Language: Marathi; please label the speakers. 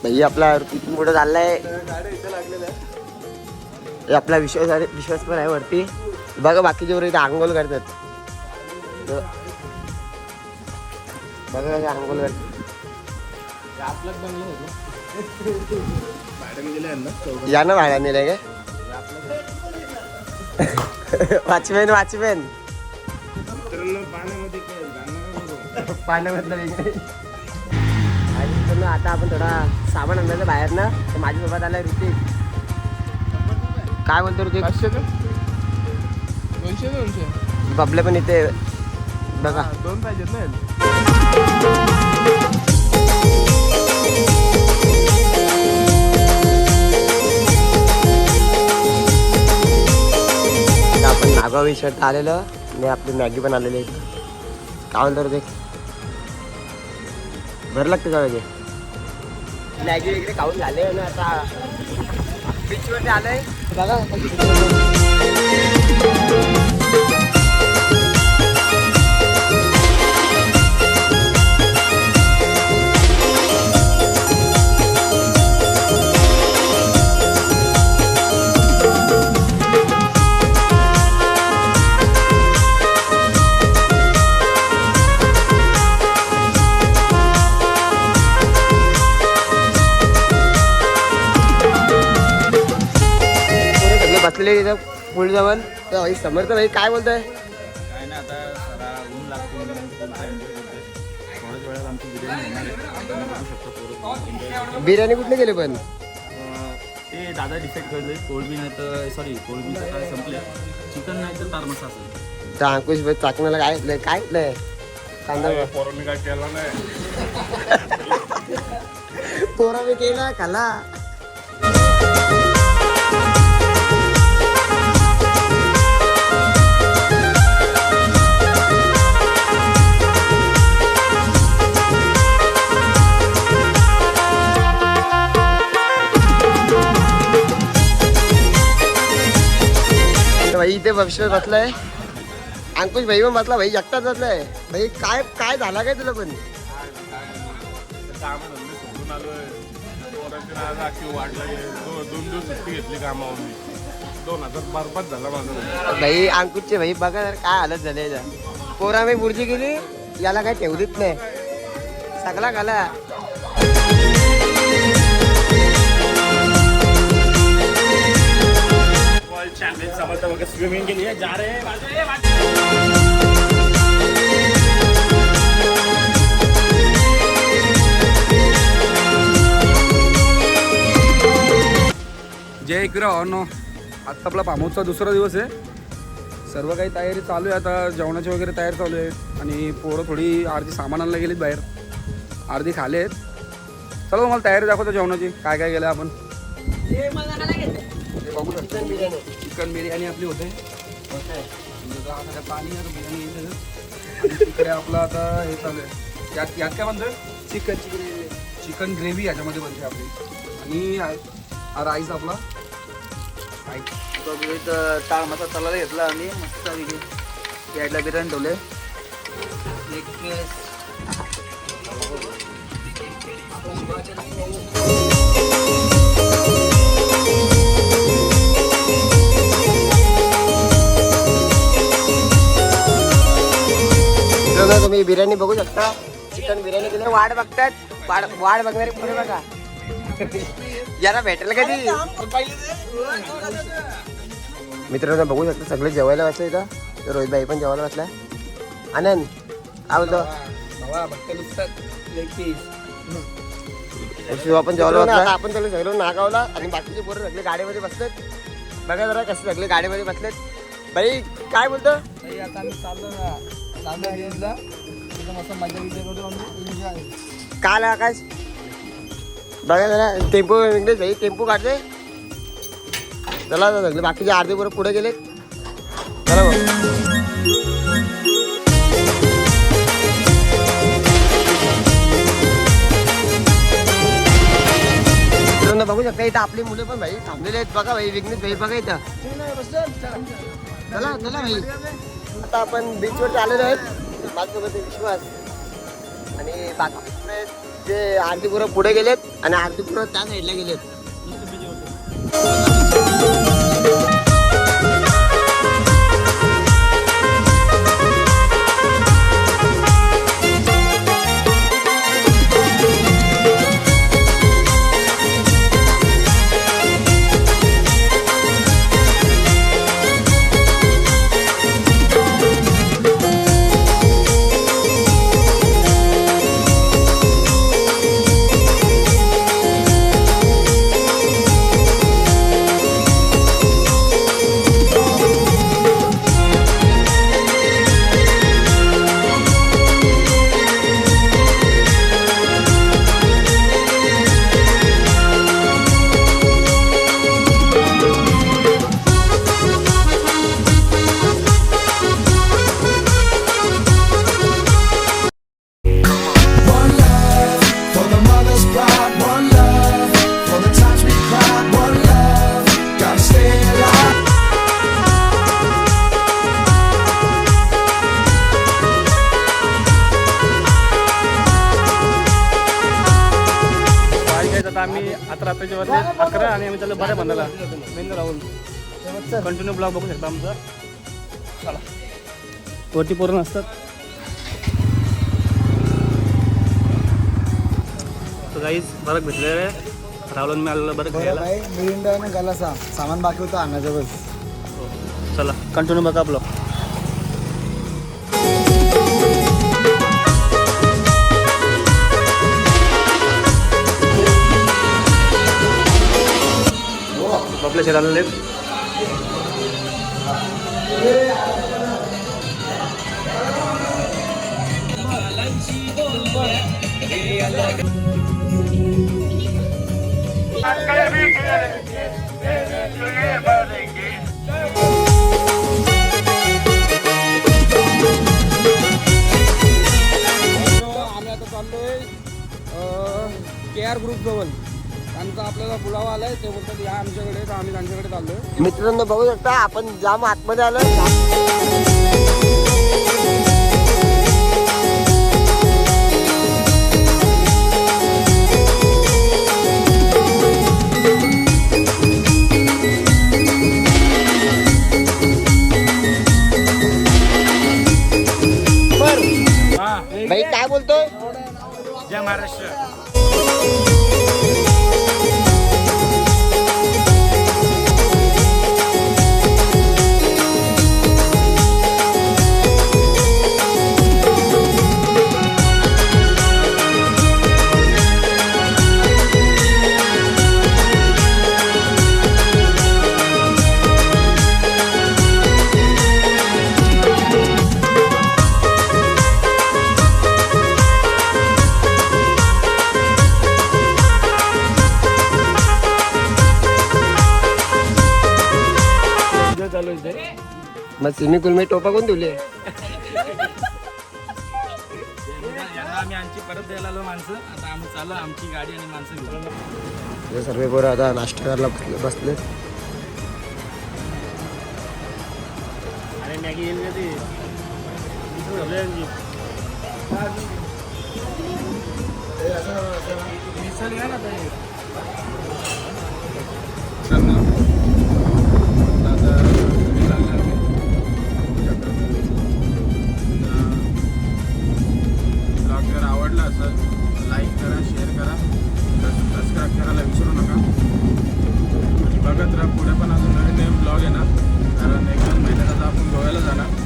Speaker 1: भाई आपला इथून पुढे चाललाय. आपला विश्वास पण आहे वरती. बघा बाकीचे वर इथे आंघोळ करतात. बघा कसे आंघोळ करतात. या ना भाड्याने दिलंय काय? वॉचमॅन पाण्यामधलं वेगळे. आणि आता आपण थोडा सामान आणलं बाहेर ना. तर माझ्यासोबत आलाय ऋतिक. काय बोलतो ऋतिक?
Speaker 2: 200
Speaker 1: बबले पण इथे बघा.
Speaker 2: 2 पाहिजेत ना.
Speaker 1: आपण नागावी शर्ट आलेलं आणि आपली मॅगी पण आलेली आहे. काय म्हणतो ऋतिक? बरं लागतं का म्हणजे? मॅगी वगैरे खाऊन झाले ना. आता बीचवरती आलंय बघा. बसलेले इथं पुढे जाऊन. तर भाई समर्थ भाई काय बोलतोय?
Speaker 2: काय ना आता जरा ऊन लागते. थोड्याच वेळात आमची बिर्याणी होणार आहे.
Speaker 1: बिर्याणी कुठले गेले पण?
Speaker 2: ते दादा डिसाईड करले. कोळबी नाही तर कोळबी काय संपले. चिकन नाही तर तार मसाला.
Speaker 1: तर अंकुश भाई चाकण्याला काय कांदा
Speaker 2: पोरांनी काय केला नाही.
Speaker 1: पोरा मी केला खाला. भाई इथे भविष्य बसलाय. अंकुश भाई पण बसला. भाई एकटाच बसलाय. भाई काय झाला काय तुला पण?
Speaker 2: घेतली कामावर 2000 बरबाद झाला माझा.
Speaker 1: भाई अंकुशचे भाई बघा जर काय हालत झाले. पोरा मी बुर्जी गेली याला काय ठेवू देत नाही. सगळा घाला.
Speaker 2: चैंपियन समझता हुआ स्विमिंग के लिए जा रहे हैं.
Speaker 3: जय किरण. आत्ता आपला फार्महाऊसचा दुसरा दिवस आहे. सर्व काही तयारी चालू आहे. आता जेवणाची वगैरे तयारी चालू आहे. आणि पोरं थोडी अर्धी सामान आणायला गेलीत बाहेर. अर्धी खाले आहेत. चला तुम्हाला तयारी दाखवतो जेवणाची. काय काय केलं आपण बघू शकतो. चिकन बिर्याणी आपली होते. पाणी बिर्याणी. तिकडे आपलं आता हे चालू आहे. यात काय म्हणतं? चिकन ग्रेव्ही याच्यामध्ये बनते आपली. आणि हा राईस आपला. टाळ मसाला घेतला आम्ही मस्त. यायला बिर्याणी ठेवले.
Speaker 1: तुम्ही बिर्याणी बघू शकता. चिकन बिर्याणी केली. वाट बघतात. वाट बघणारे पुढे बघा. याला भेटेल कधी? मित्रांनो बघू शकता सगळे जेवायला बसले इथं. रोहित भाई पण जेवायला बसलाय. आनंद काय बोलतो? शिवा पण जेवायला बसला. आपण त्याला सगळं नागावला. आणि बाकीचे पोरं सगळे गाडीमध्ये बसलेत. बघा जरा कसे सगळे गाडीमध्ये बसलेत. भाई काय बोलतो?
Speaker 3: आता आम्ही चाललो ना मस्त मजा
Speaker 1: काल आकाश बघा जरा टेम्पो भाई टेम्पो काढते. चला सगळे बाकीचे अर्धे पोरं पुढे गेलेत. चला बघू शकता इथं आपली मुलं पण भाई थांबलेले आहेत. बघा भाई विघ्नेश भाई बघा इथं. चला चला भाई. आता आपण बीचवरती आलेलो आहेत. माझ्यासोबत विश्वास आणि बाकी ते आरती पुरं पुढे गेलेत आणि आरती पुरं त्या साईडला गेलेत.
Speaker 2: आम्ही आता रात्रीच्या वाजले 11 आणि आम्ही चाललो बऱ्या बंदाला मेन राहून कंटिन्यू ब्लॉग बघू शकता आमचा. चला वरती पोरं असतात. तर काहीच बरं भेटलेलं आहे. राहुल मी आलेलो बरं घ्यायला.
Speaker 4: सामान बाकी होतं आणायचं बस.
Speaker 2: चला कंटिन्यू बघा ब्लॉग. आपल्या शेताला आलेत.
Speaker 3: आम्ही आता चाललोय KR ग्रुप जवळ. त्यांचा आपल्याला बुलावा आलाय. ते बोलतात या आमच्याकडे, तर आम्ही त्यांच्याकडे चाललोय.
Speaker 1: मित्रांनो बघू शकता आपण जाम आतमध्ये आलो. भाई काय बोलतोय?
Speaker 2: जय महाराष्ट्र.
Speaker 1: मग स्विमिंग पूल मध्ये टोपा कोण ठेवले?
Speaker 2: यांना आम्ही आमची परत द्यायला आलो माणसं. आता आम्ही चालू आमची गाडी आणि माणसं घेऊन.
Speaker 1: सर्व पोरं आता नाश्ता करायला बसले.
Speaker 2: आणि मॅगी येईल कधी मिसळ घ्या ना ताई.
Speaker 3: ब्लॉग जर आवडला असेल लाईक करा, शेअर करा, सबस्क्राईब करायला विसरू नका. आणि बघत राहा, पुढे पण अजून नवीन नवीन ब्लॉग येणार. कारण 1-2 महिन्यात आता आपण गोव्याला जाणार.